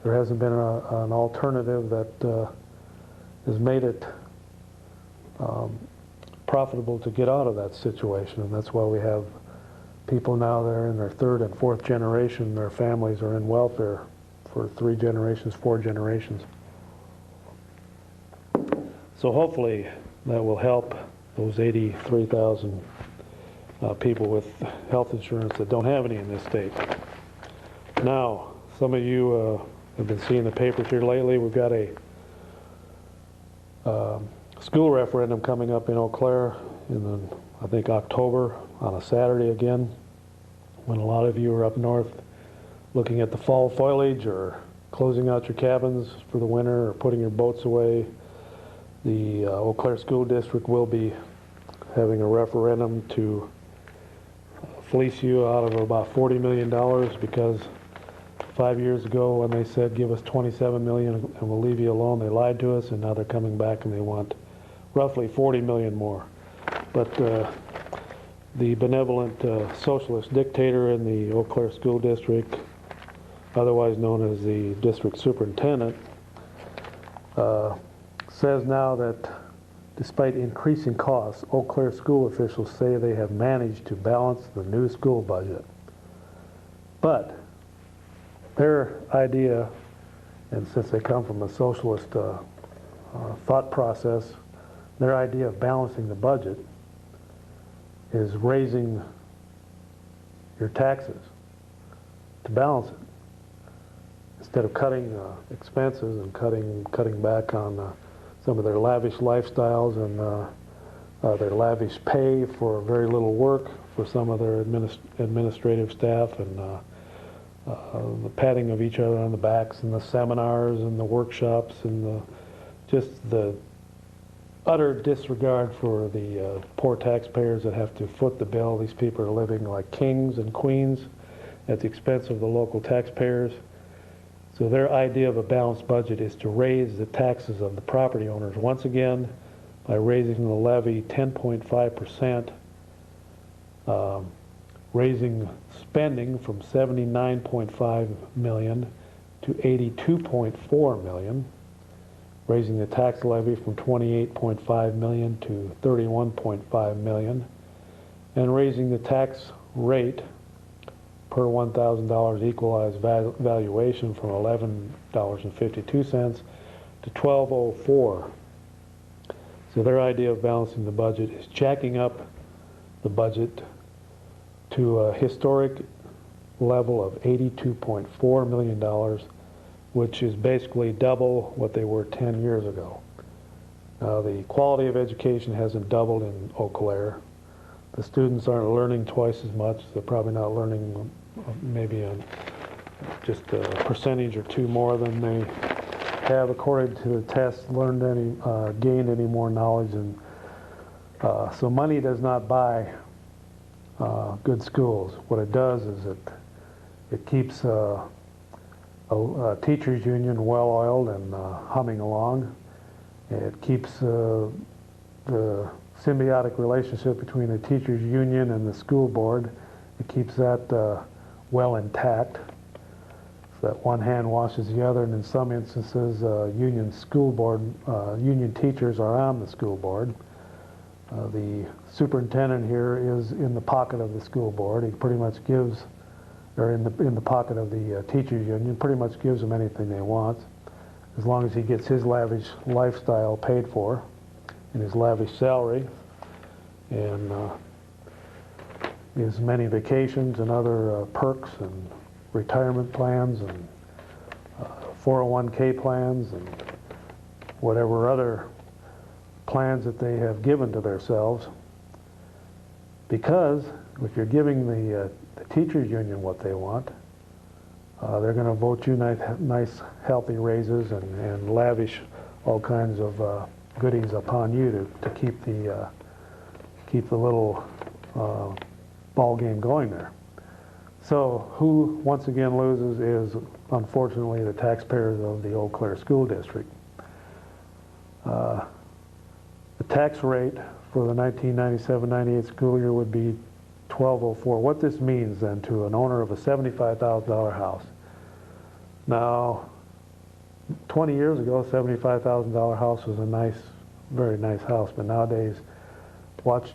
there hasn't been an alternative that has made it profitable to get out of that situation. And that's why we have people now that are in their third and fourth generation, their families are in welfare for 3 generations, 4 generations. So hopefully that will help those 83,000 people with health insurance that don't have any in this state. Now, some of you have been seeing the papers here lately. We've got a school referendum coming up in Eau Claire in, I think, October on a Saturday again, when a lot of you are up north looking at the fall foliage or closing out your cabins for the winter or putting your boats away. The Eau Claire School District will be having a referendum to fleece you out of about $40 million because 5 years ago when they said give us 27 million and we'll leave you alone, they lied to us, and now they're coming back and they want roughly 40 million more. But the benevolent socialist dictator in the Eau Claire School District, otherwise known as the district superintendent, says now that despite increasing costs, Eau Claire school officials say they have managed to balance the new school budget. But their idea, and since they come from a socialist thought process, their idea of balancing the budget is raising your taxes to balance it. Instead of cutting expenses and cutting back on some of their lavish lifestyles and their lavish pay for very little work for some of their administrative staff, and the patting of each other on the backs and the seminars and the workshops and just the utter disregard for the poor taxpayers that have to foot the bill. These people are living like kings and queens at the expense of the local taxpayers. So their idea of a balanced budget is to raise the taxes of the property owners once again by raising the levy 10.5%, raising spending from 79.5 million to 82.4 million, raising the tax levy from 28.5 million to 31.5 million, and raising the tax rate per $1,000 equalized valuation from $11.52 to $12.04. So their idea of balancing the budget is jacking up the budget to a historic level of $82.4 million, which is basically double what they were 10 years ago. Now, the quality of education hasn't doubled in Eau Claire. The students aren't learning twice as much. They're probably not learning maybe just a percentage or two more than they have according to the test, gained any more knowledge. And so money does not buy good schools. What it does is it keeps a teachers union well-oiled and humming along. It keeps the symbiotic relationship between the teachers union and the school board. It keeps that well intact, so that one hand washes the other, and in some instances union teachers are on the school board. The superintendent here is in the pocket of the school board. He pretty much gives, or in the pocket of the teachers union, pretty much gives them anything they want, as long as he gets his lavish lifestyle paid for and his lavish salary and his many vacations and other perks and retirement plans and 401k plans and whatever other plans that they have given to themselves. Because if you're giving the teachers union what they want, they're going to vote you nice healthy raises and lavish all kinds of goodies upon you to keep the little ball game going there. So who once again loses is unfortunately the taxpayers of the Eau Claire School District. The tax rate for the 1997-98 school year would be $12.04. What this means then to an owner of a $75,000 house. Now, 20 years ago, $75,000 house was a nice, very nice house, but nowadays, watch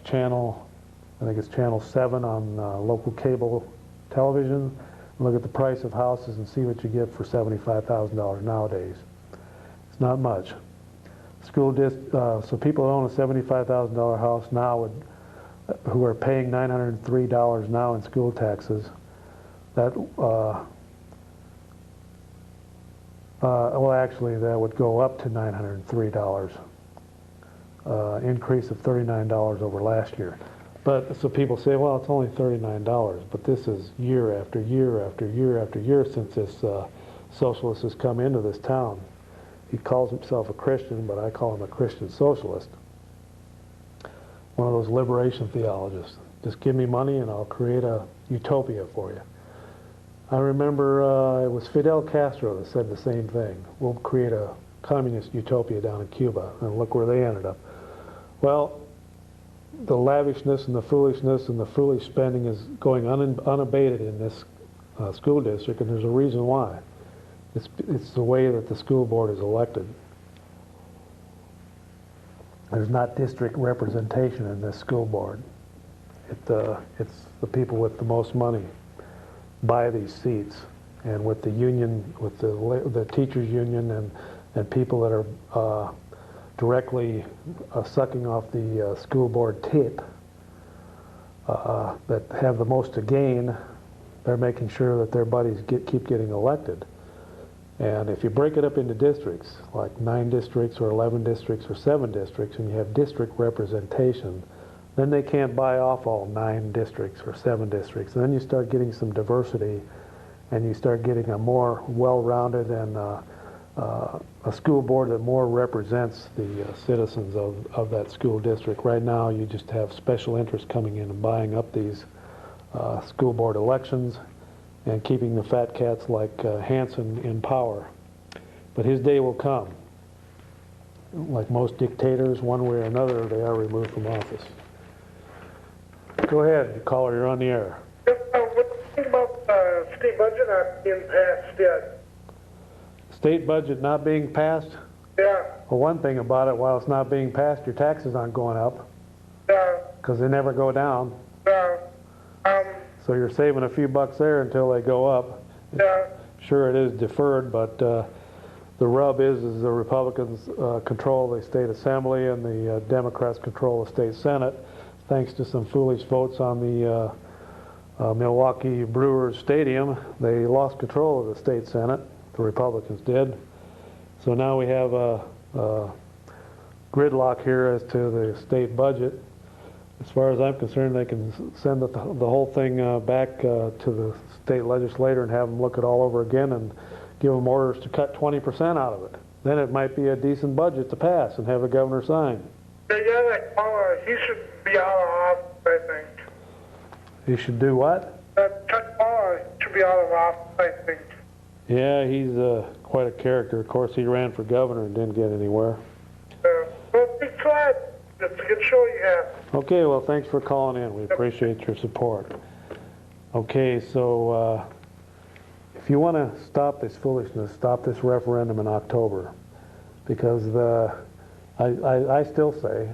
I think it's channel 7 on local cable television, and look at the price of houses and see what you get for $75,000 nowadays. It's not much. So people who own a $75,000 house now who are paying $903 now in school taxes, that well, actually that would go up to $903, increase of $39 over last year. But so people say, well, it's only $39, but this is year after year after year after year since this socialist has come into this town. He calls himself a Christian, but I call him a Christian socialist. One of those liberation theologists. Just give me money and I'll create a utopia for you. I remember it was Fidel Castro that said the same thing. We'll create a communist utopia down in Cuba, and look where they ended up. Well, the lavishness and the foolishness and the foolish spending is going unabated in this school district, and there's a reason why. It's the way that the school board is elected. There's not district representation in this school board. It's the people with the most money buy these seats, and with the union, with the teachers union and people that are directly sucking off the school board tip, that have the most to gain, they're making sure that their buddies keep getting elected. And if you break it up into districts, like 9 districts or 11 districts or 7 districts, and you have district representation, then they can't buy off all 9 districts or 7 districts. And then you start getting some diversity, and you start getting a more well-rounded and a school board that more represents the citizens of that school district. Right now, you just have special interests coming in and buying up these school board elections and keeping the fat cats like Hanson in power. But his day will come. Like most dictators, one way or another, they are removed from office. Go ahead, caller, you're on the air. What do you think about state budget not being passed yet? State budget not being passed? Yeah, Well, one thing about it, while it's not being passed, your taxes aren't going up, yeah, because they never go down. yeah, So you're saving a few bucks there until they go up. yeah, Sure, it is deferred, but the rub is the Republicans control the state assembly and the Democrats control the state senate, thanks to some foolish votes on the Milwaukee Brewers Stadium. They lost control of the state senate, the Republicans did. So now we have a gridlock here as to the state budget. As far as I'm concerned, they can send the whole thing back to the state legislature and have them look it all over again and give them orders to cut 20% out of it. Then it might be a decent budget to pass and have a governor sign. the guy that called, he should be out of office, I think. He should do what? Chuck Paul should be out of office, I think. Yeah, he's quite a character. Of course, he ran for governor and didn't get anywhere. Well, big glad. It's a good show you have. Okay, well, thanks for calling in. We appreciate your support. Okay, so if you want to stop this foolishness, stop this referendum in October, because I still say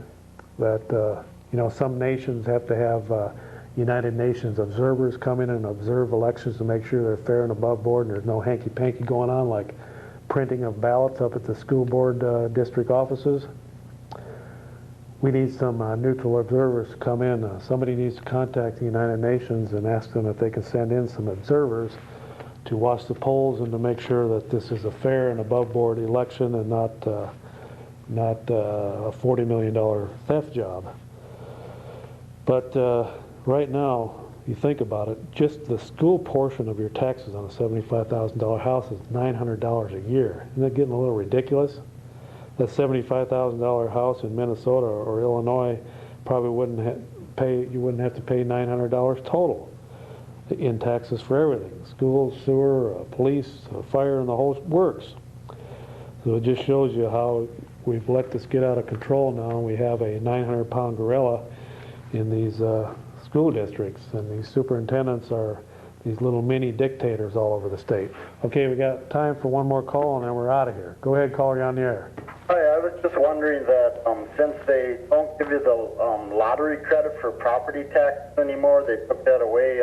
that some nations have to have United Nations observers come in and observe elections to make sure they're fair and above board and there's no hanky-panky going on, like printing of ballots up at the school board district offices. We need some neutral observers to come in. Somebody needs to contact the United Nations and ask them if they can send in some observers to watch the polls and to make sure that this is a fair and above board election and not a $40 million theft job. But right now, you think about it, just the school portion of your taxes on a $75,000 house is $900 a year. Isn't that getting a little ridiculous? That $75,000 house in Minnesota or Illinois probably wouldn't have to pay $900 total in taxes for everything: schools, sewer, police, fire, and the whole works. So it just shows you how we've let this get out of control now, and we have a 900-pound gorilla in these school districts, and these superintendents are these little mini dictators all over the state. Okay, we got time for one more call, and then we're out of here. Go ahead, caller, you're on the air. Hi, I was just wondering that since they don't give you the lottery credit for property tax anymore, they took that away.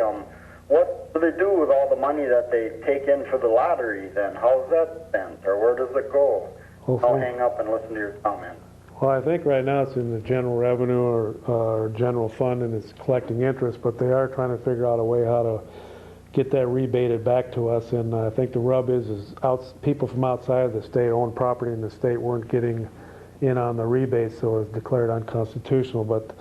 What do they do with all the money that they take in for the lottery then? How's that spent, or where does it go? I'll hang up and listen to your comment. Well, I think right now it's in the general revenue or general fund, and it's collecting interest, but they are trying to figure out a way how to get that rebated back to us. And I think the rub is people from outside of the state owned property in the state weren't getting in on the rebates, so it was declared unconstitutional. But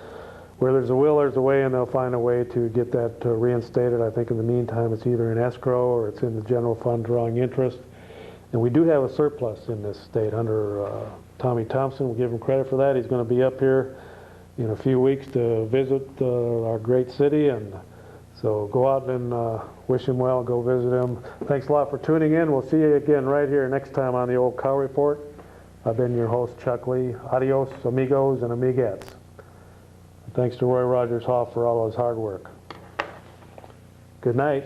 where there's a will, there's a way, and they'll find a way to get that reinstated. I think in the meantime it's either in escrow or it's in the general fund drawing interest. And we do have a surplus in this state under Tommy Thompson. We'll give him credit for that. He's going to be up here in a few weeks to visit our great city, and so go out and wish him well, go visit him. Thanks a lot for tuning in. We'll see you again right here next time on the Old Cow Report. I've been your host, Chuck Lee. Adios, amigos and amigettes. Thanks to Roy Rogers Hoff for all his hard work. Good night.